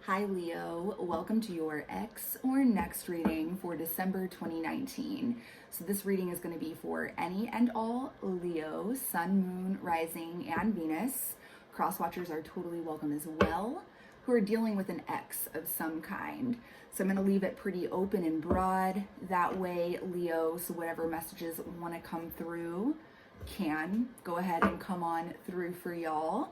Hi Leo, welcome to your X or Next reading for December 2019. So this reading is going to be for any and all Leo, Sun, Moon, Rising, and Venus. Cross-watchers are totally welcome as well, who are dealing with an X of some kind. So I'm going to leave it pretty open and broad. That way, Leo, so whatever messages want to come through can go ahead and come on through for y'all.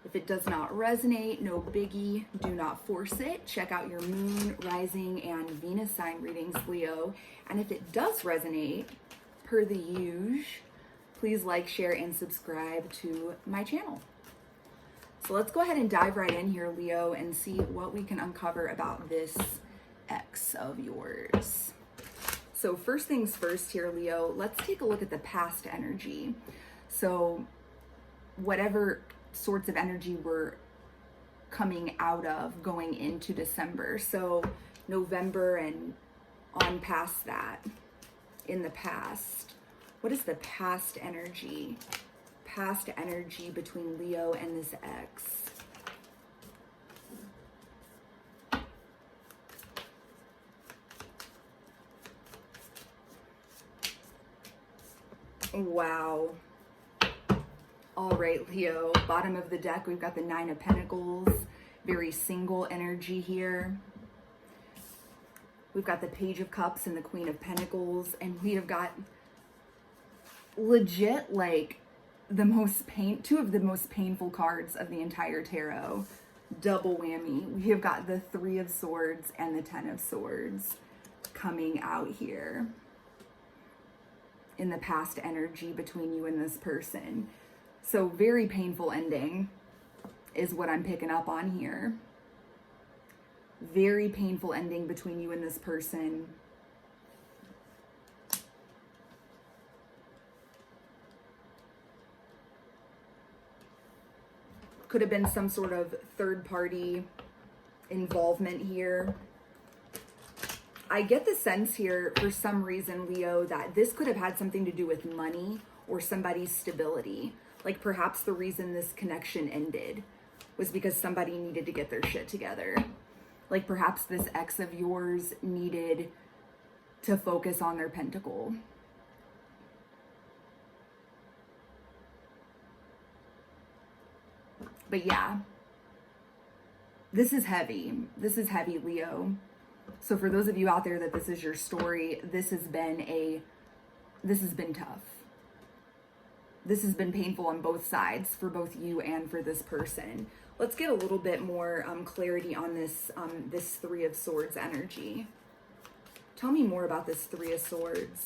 If it does not resonate, no biggie, do not force it. Check out your moon, rising, and Venus sign readings, Leo. And if it does resonate, per the usual, please like, share, and subscribe to my channel. So let's go ahead and dive right in here, Leo, and see what we can uncover about this X of yours. So first things first here, Leo, let's take a look at the past energy. So whatever sorts of energy we're coming out of going into December. So November and on past that, in the past, what is the past energy? Past energy between Leo and this X. Wow. All right, Leo, bottom of the deck, we've got the Nine of Pentacles, very single energy here. We've got the Page of Cups and the Queen of Pentacles, and we have got legit like two of the most painful cards of the entire tarot. Double whammy. We have got the Three of Swords and the Ten of Swords coming out here in the past energy between you and this person. So very painful ending is what I'm picking up on here. Very painful ending between you and this person. Could have been some sort of third party involvement here. I get the sense here for some reason, Leo, that this could have had something to do with money or somebody's stability. Like perhaps the reason this connection ended was because somebody needed to get their shit together. Like perhaps this ex of yours needed to focus on their pentacle. But yeah, this is heavy. This is heavy, Leo. So for those of you out there that this is your story, this has been tough. This has been painful on both sides for both you and for this person. Let's get a little bit more clarity on this Three of Swords energy. Tell me more about this Three of Swords.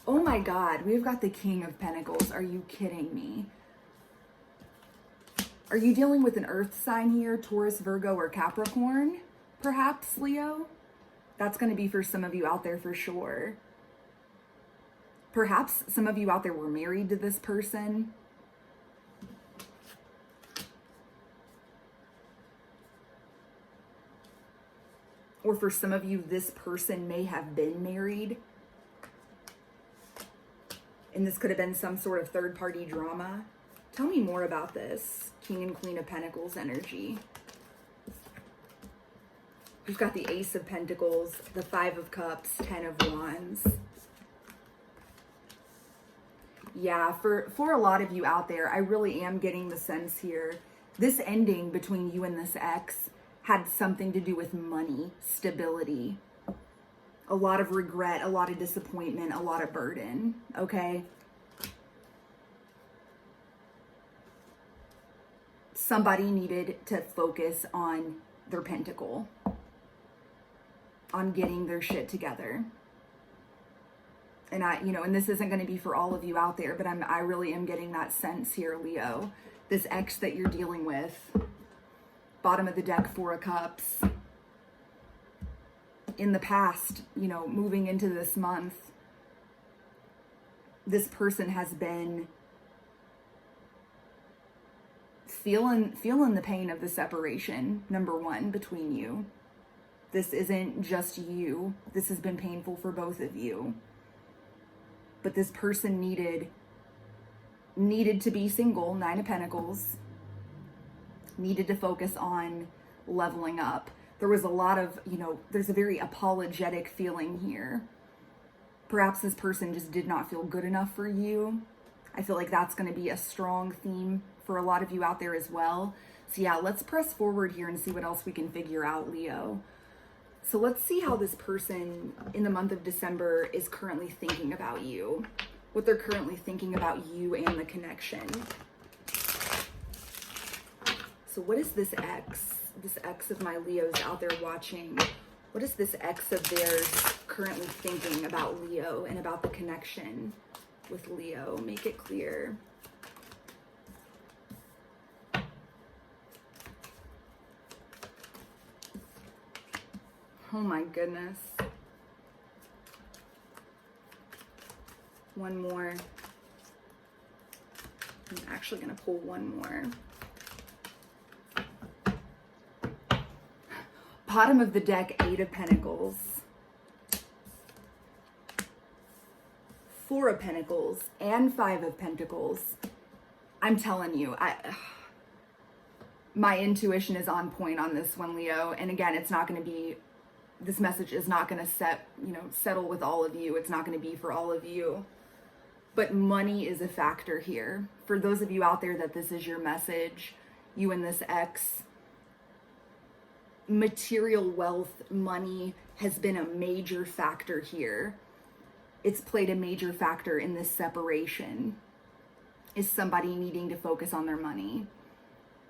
Oh my God, we've got the King of Pentacles. Are you kidding me? Are you dealing with an earth sign here? Taurus, Virgo, or Capricorn? Perhaps, Leo? That's going to be for some of you out there for sure. Perhaps some of you out there were married to this person. Or for some of you, this person may have been married. And this could have been some sort of third-party drama. Tell me more about this King and Queen of Pentacles energy. We've got the Ace of Pentacles, the Five of Cups, Ten of Wands. Yeah, for a lot of you out there, I really am getting the sense here. This ending between you and this ex had something to do with money, stability, a lot of regret, a lot of disappointment, a lot of burden, okay? Somebody needed to focus on their pentacle, on getting their shit together. And and this isn't going to be for all of you out there, but I really am getting that sense here, Leo. This ex that you're dealing with, bottom of the deck, Four of Cups. In the past, moving into this month, this person has been feeling the pain of the separation, number one, between you. This isn't just you. This has been painful for both of you. But this person needed to be single, Nine of Pentacles, needed to focus on leveling up. There was a lot of, there's a very apologetic feeling here. Perhaps this person just did not feel good enough for you. I feel like that's going to be a strong theme for a lot of you out there as well. So yeah, let's press forward here and see what else we can figure out, Leo. So let's see how this person in the month of December is currently thinking about you. What they're currently thinking about you and the connection. So what is this ex of my Leos out there watching? What is this ex of theirs currently thinking about Leo and about the connection with Leo? Make it clear. Oh my goodness. One more. I'm actually going to pull one more. Bottom of the deck, 8 of Pentacles. 4 of Pentacles and 5 of Pentacles. I'm telling you, my intuition is on point on this one, Leo. And again, it's not going to be, this message is not going to settle with all of you. It's not going to be for all of you. But money is a factor here. For those of you out there that this is your message, you and this ex, material wealth, money has been a major factor here. It's played a major factor in this separation. Is somebody needing to focus on their money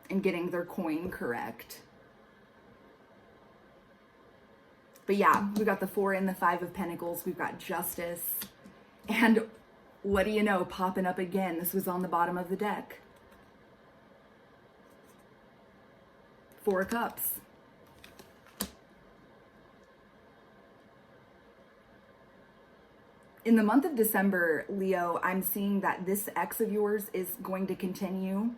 and getting their coin correct. But yeah, we got the 4 and the 5 of Pentacles. We've got Justice. And what do you know, popping up again. This was on the bottom of the deck. 4 of Cups. In the month of December, Leo, I'm seeing that this ex of yours is going to continue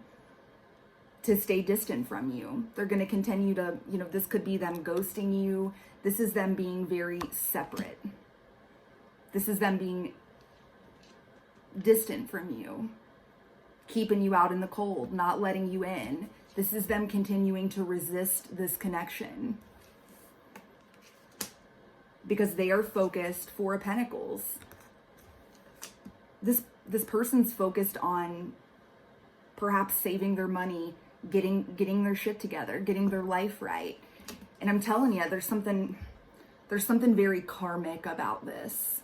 to stay distant from you. They're going to continue to, this could be them ghosting you. This is them being very separate. This is them being distant from you, keeping you out in the cold, not letting you in. This is them continuing to resist this connection because they are focused, 4 of Pentacles. This person's focused on perhaps saving their money, getting their shit together, getting their life right. And I'm telling you, there's something very karmic about this.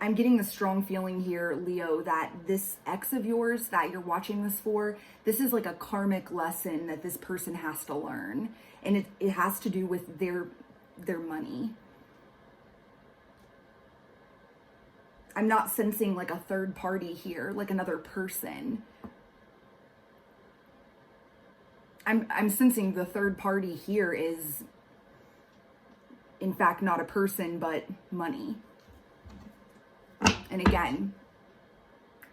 I'm getting the strong feeling here, Leo, that this ex of yours that you're watching this for, this is like a karmic lesson that this person has to learn. And it has to do with their money. I'm not sensing like a third party here, like another person. I'm sensing the third party here is, in fact, not a person, but money. And again,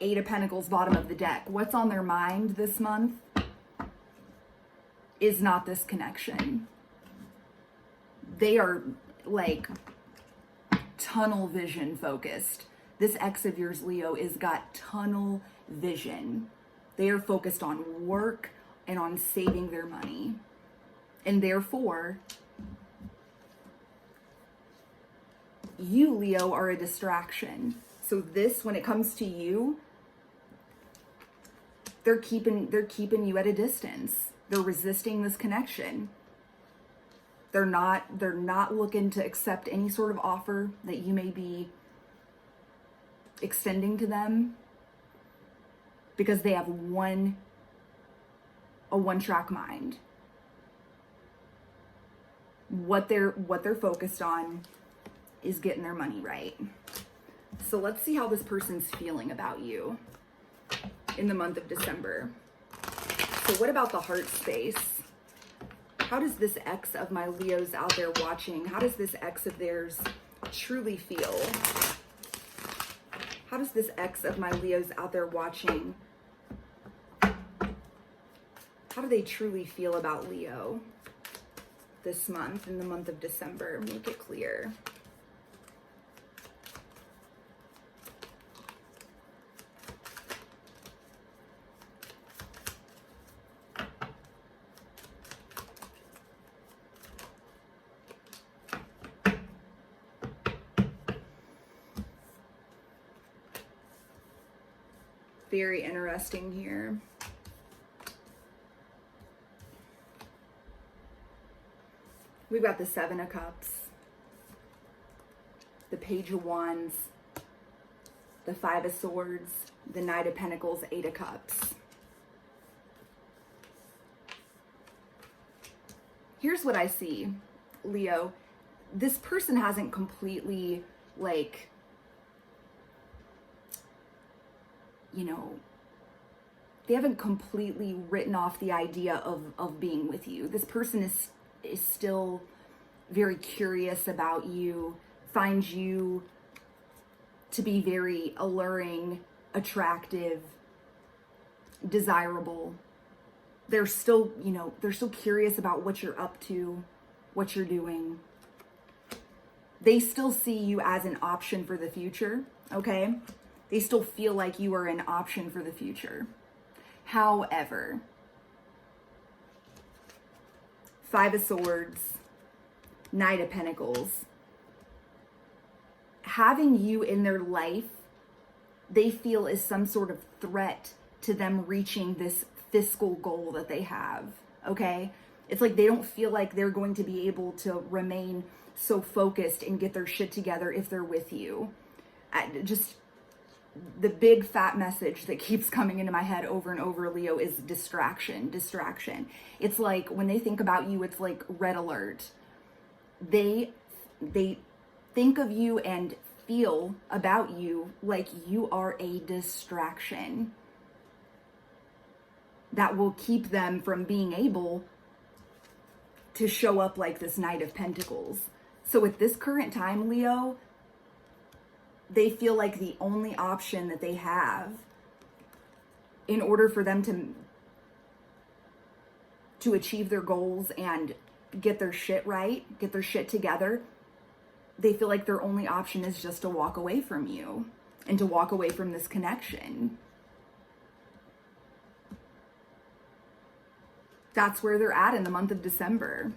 8 of Pentacles, bottom of the deck. What's on their mind this month is not this connection. They are like tunnel vision focused. This ex of yours, Leo, is got tunnel vision. They are focused on work and on saving their money. And therefore, you, Leo, are a distraction. So this, when it comes to you, they're keeping you at a distance. They're resisting this connection. They're not looking to accept any sort of offer that you may be extending to them because they have a one-track mind. What they're focused on is getting their money right. So let's see how this person's feeling about you in the month of December. So what about the heart space? How does this ex of my Leos out there watching, how does this ex of theirs truly feel? How does this ex of my Leos out there watching, how do they truly feel about Leo this month, in the month of December? Make it clear. Very interesting here. We've got the Seven of Cups, the Page of Wands, the Five of Swords, the Knight of Pentacles, Eight of Cups. Here's what I see, Leo. This person hasn't completely, like, you know, they haven't completely written off the idea of being with you. This person is still very curious about you, finds you to be very alluring, attractive, desirable. They're still, you know, they're still curious about what you're up to, what you're doing. They still see you as an option for the future, okay? They still feel like you are an option for the future. However, Five of Swords, Knight of Pentacles, having you in their life, they feel is some sort of threat to them reaching this fiscal goal that they have, okay? It's like they don't feel like they're going to be able to remain so focused and get their shit together if they're with you. Just the big fat message that keeps coming into my head over and over, Leo, is distraction. It's like when they think about you, it's like red alert. They think of you and feel about you like you are a distraction that will keep them from being able to show up like this Knight of Pentacles. So at this current time, Leo, they feel like the only option that they have in order for them to achieve their goals and get their shit right, get their shit together, they feel like their only option is just to walk away from you and to walk away from this connection. That's where they're at in the month of December.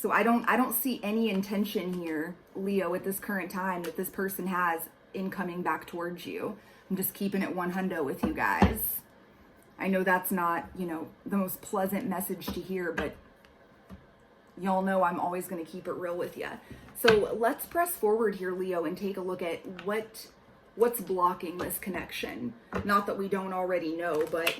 So I don't see any intention here, Leo, at this current time that this person has in coming back towards you. I'm just keeping it 100 with you guys. I know that's not, you know, the most pleasant message to hear, but y'all know I'm always going to keep it real with you. So let's press forward here, Leo, and take a look at what's blocking this connection. Not that we don't already know, but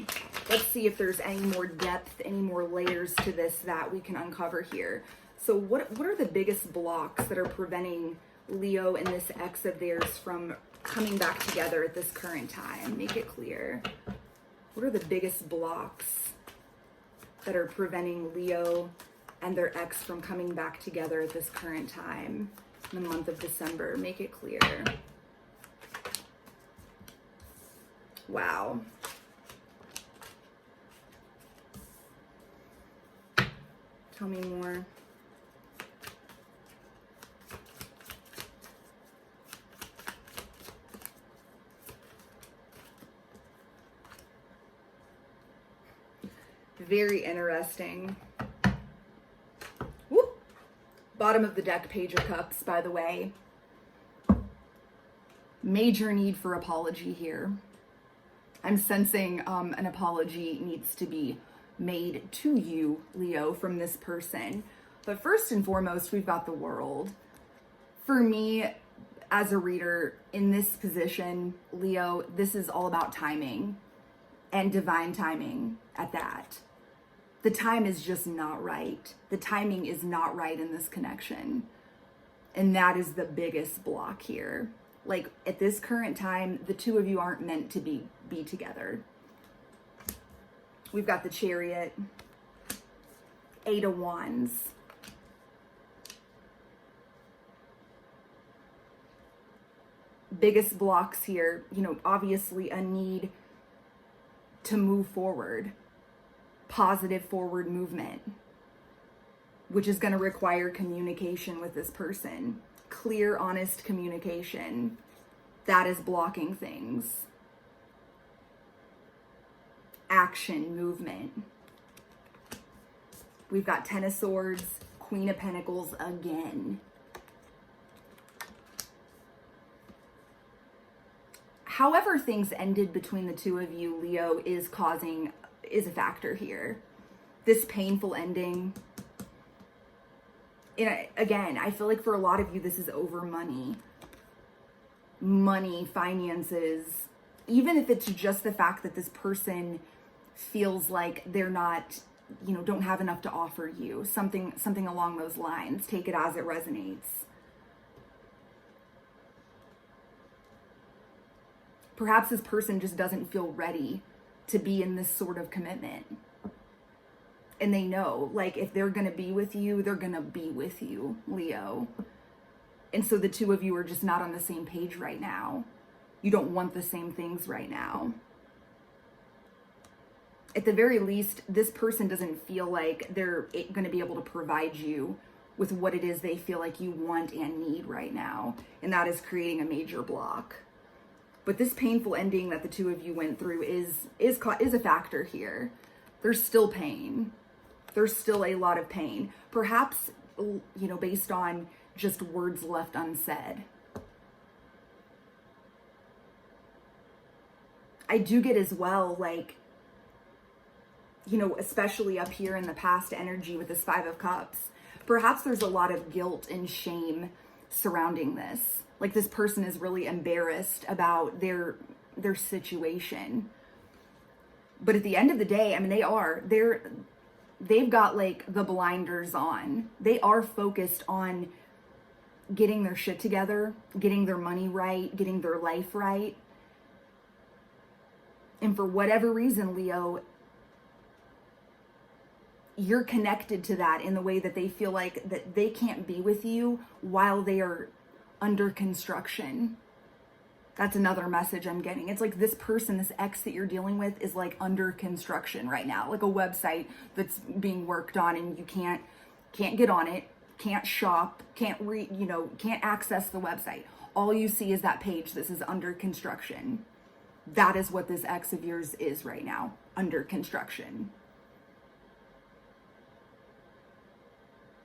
let's see if there's any more depth, any more layers to this that we can uncover here. So what are the biggest blocks that are preventing Leo and this ex of theirs from coming back together at this current time? Make it clear. What are the biggest blocks that are preventing Leo and their ex from coming back together at this current time in the month of December? Make it clear. Wow. Tell me more. Very interesting. Whoop. Bottom of the deck, Page of Cups, by the way. Major need for apology here. I'm sensing an apology needs to be made to you, Leo, from this person. But first and foremost, we've got the World. For me, as a reader in this position, Leo, this is all about timing and divine timing at that. The time is just not right. The timing is not right in this connection. And that is the biggest block here. Like, at this current time, the two of you aren't meant to be together. We've got the Chariot, Eight of Wands, biggest blocks here, you know, obviously a need to move forward, positive forward movement, which is going to require communication with this person. Clear, honest communication. That is blocking things. Action, movement. We've got Ten of Swords, Queen of Pentacles again. however things ended between the two of you, Leo, is a factor here. This painful ending. And again, I feel like for a lot of you, this is over money, finances, even if it's just the fact that this person feels like they're not, don't have enough to offer you, something along those lines. Take it as it resonates. Perhaps this person just doesn't feel ready to be in this sort of commitment. And they know, like, if they're going to be with you, they're going to be with you, Leo. And so the two of you are just not on the same page right now. You don't want the same things right now. At the very least, this person doesn't feel like they're going to be able to provide you with what it is they feel like you want and need right now. And that is creating a major block. But this painful ending that the two of you went through is a factor here. There's still pain. There's still a lot of pain. Perhaps, based on just words left unsaid. I do get as well, like, especially up here in the past energy with this 5 of Cups, perhaps there's a lot of guilt and shame surrounding this. Like, this person is really embarrassed about their situation. But at the end of the day, I mean, they've got like the blinders on. They are focused on getting their shit together, getting their money right, getting their life right. And for whatever reason, Leo, you're connected to that in the way that they feel like that they can't be with you while they are under construction. That's another message I'm getting. It's like this person, this ex that you're dealing with, is like under construction right now, like a website that's being worked on, and you can't get on it, can't shop, can't access the website. All you see is that page. This is under construction. That is what this ex of yours is right now, under construction.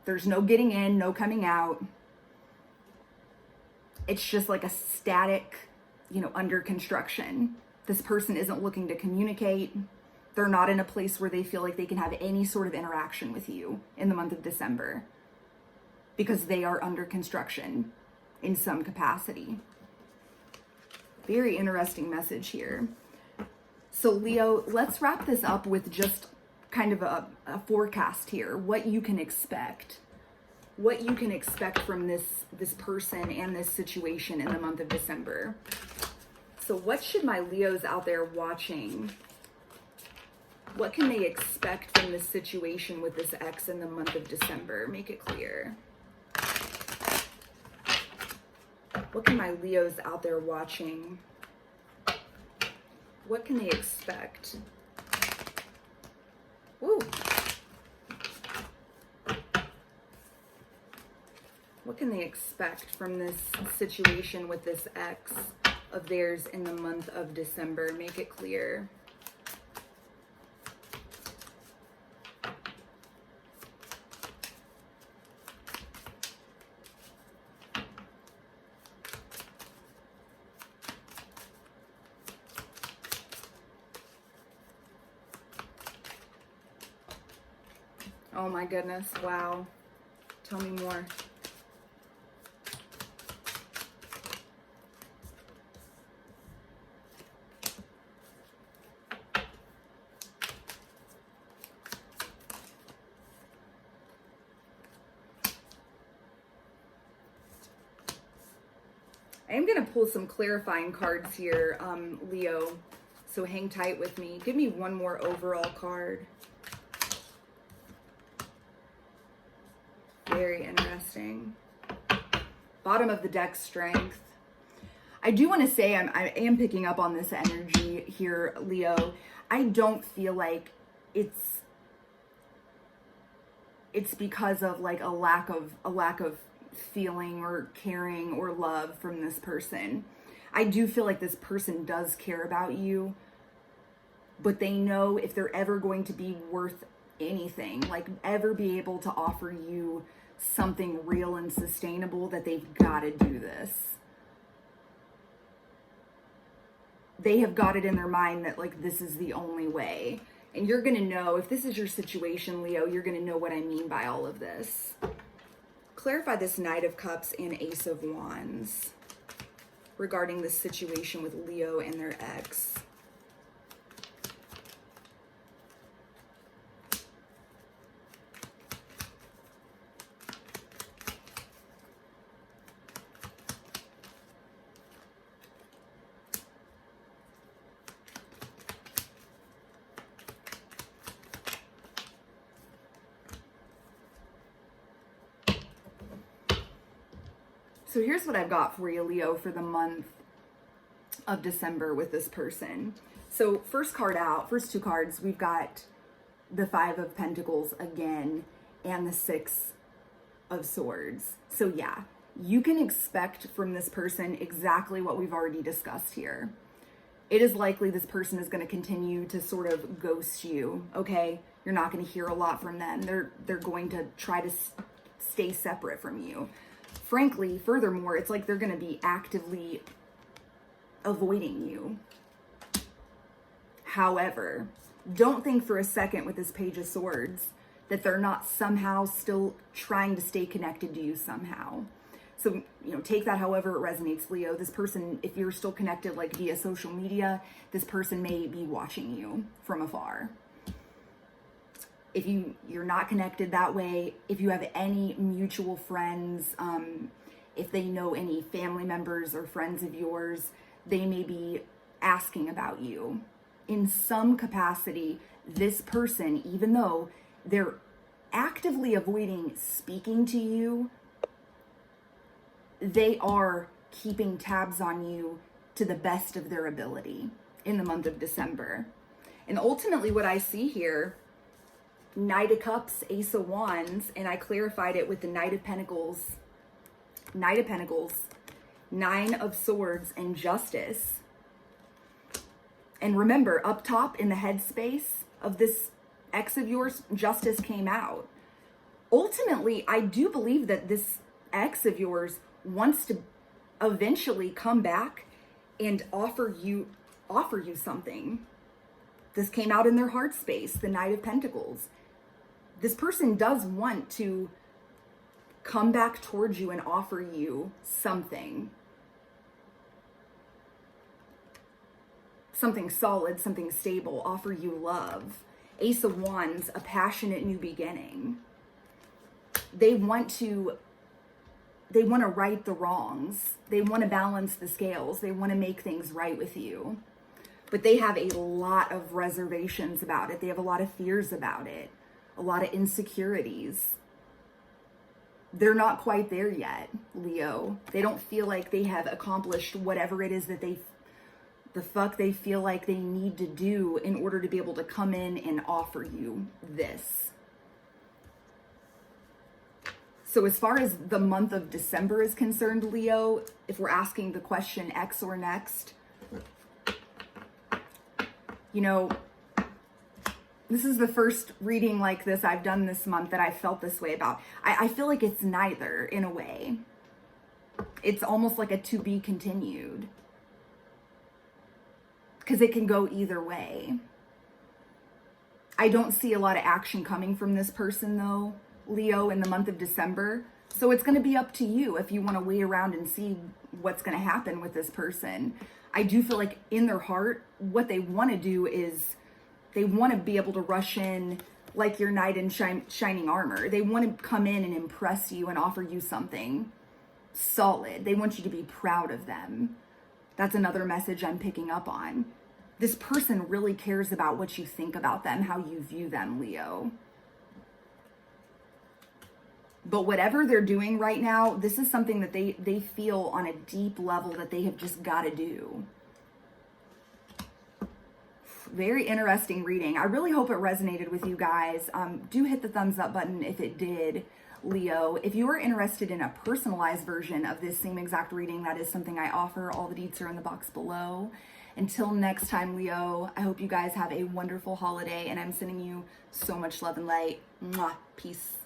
There's no getting in, no coming out. It's just like a static, under construction. This person isn't looking to communicate. They're not in a place where they feel like they can have any sort of interaction with you in the month of December because they are under construction in some capacity. Very interesting message here. So Leo, let's wrap this up with just kind of a forecast here. What you can expect. What you can expect from this person and this situation in the month of December. So what should my Leos out there watching? What can they expect from this situation with this ex in the month of December? Make it clear. What can my Leos out there watching? What can they expect? Woo. What can they expect from this situation with this ex of theirs in the month of December? Make it clear. Oh my goodness, wow. Tell me more. I am going to pull some clarifying cards here, Leo, so hang tight with me. Give me one more overall card. Very interesting. Bottom of the deck, Strength. I do want to say I am picking up on this energy here, Leo. I don't feel like it's because of like a lack of feeling or caring or love from this person. I do feel like this person does care about you, but they know if they're ever going to be worth anything, like ever be able to offer you something real and sustainable, that they've got to do this. they have got it in their mind that like this is the only way. And you're going to know, if this is your situation, Leo, you're going to know what I mean by all of this. Clarify this Knight of Cups and Ace of Wands regarding this situation with Leo and their ex. So here's what I've got for you, Leo, for the month of December with this person. So first two cards, we've got the Five of Pentacles again and the Six of Swords. So yeah, you can expect from this person exactly what we've already discussed here. It is likely this person is going to continue to sort of ghost you, okay? You're not going to hear a lot from them. They're going to try to stay separate from you. Frankly, furthermore, it's like they're going to be actively avoiding you. However, don't think for a second with this Page of Swords that they're not somehow still trying to stay connected to you somehow. So, take that however it resonates, Leo. This person, if you're still connected like via social media, this person may be watching you from afar. If you're not connected that way, if you have any mutual friends, if they know any family members or friends of yours, they may be asking about you. In some capacity, this person, even though they're actively avoiding speaking to you, they are keeping tabs on you to the best of their ability in the month of December. And ultimately what I see here, Knight of Cups, Ace of Wands, and I clarified it with the Knight of Pentacles, Nine of Swords, and Justice. And remember, up top in the headspace of this ex of yours, Justice came out. Ultimately, I do believe that this ex of yours wants to eventually come back and offer you something. This came out in their heart space, the Knight of Pentacles. This person does want to come back towards you and offer you something. Something solid, something stable, offer you love. Ace of Wands, a passionate new beginning. They want to right the wrongs. They want to balance the scales. They want to make things right with you. But they have a lot of reservations about it. They have a lot of fears about it, a lot of insecurities. They're not quite there yet, Leo. They don't feel like they have accomplished whatever it is that they feel like they need to do in order to be able to come in and offer you this. So as far as the month of December is concerned, Leo, if we're asking the question X or next, this is the first reading like this I've done this month that I felt this way about. I feel like it's neither in a way. It's almost like a to be continued. Because it can go either way. I don't see a lot of action coming from this person though, Leo, in the month of December. So it's going to be up to you if you want to wait around and see what's going to happen with this person. I do feel like in their heart, what they want to do is they want to be able to rush in like your knight in shining armor. They want to come in and impress you and offer you something solid. They want you to be proud of them. That's another message I'm picking up on. This person really cares about what you think about them, how you view them, Leo. But whatever they're doing right now, this is something that they feel on a deep level that they have just got to do. Very interesting reading. I really hope it resonated with you guys. Do hit the thumbs up button if it did, Leo. If you are interested in a personalized version of this same exact reading, that is something I offer. All the deets are in the box below. Until next time, Leo, I hope you guys have a wonderful holiday, and I'm sending you so much love and light. Mwah. Peace.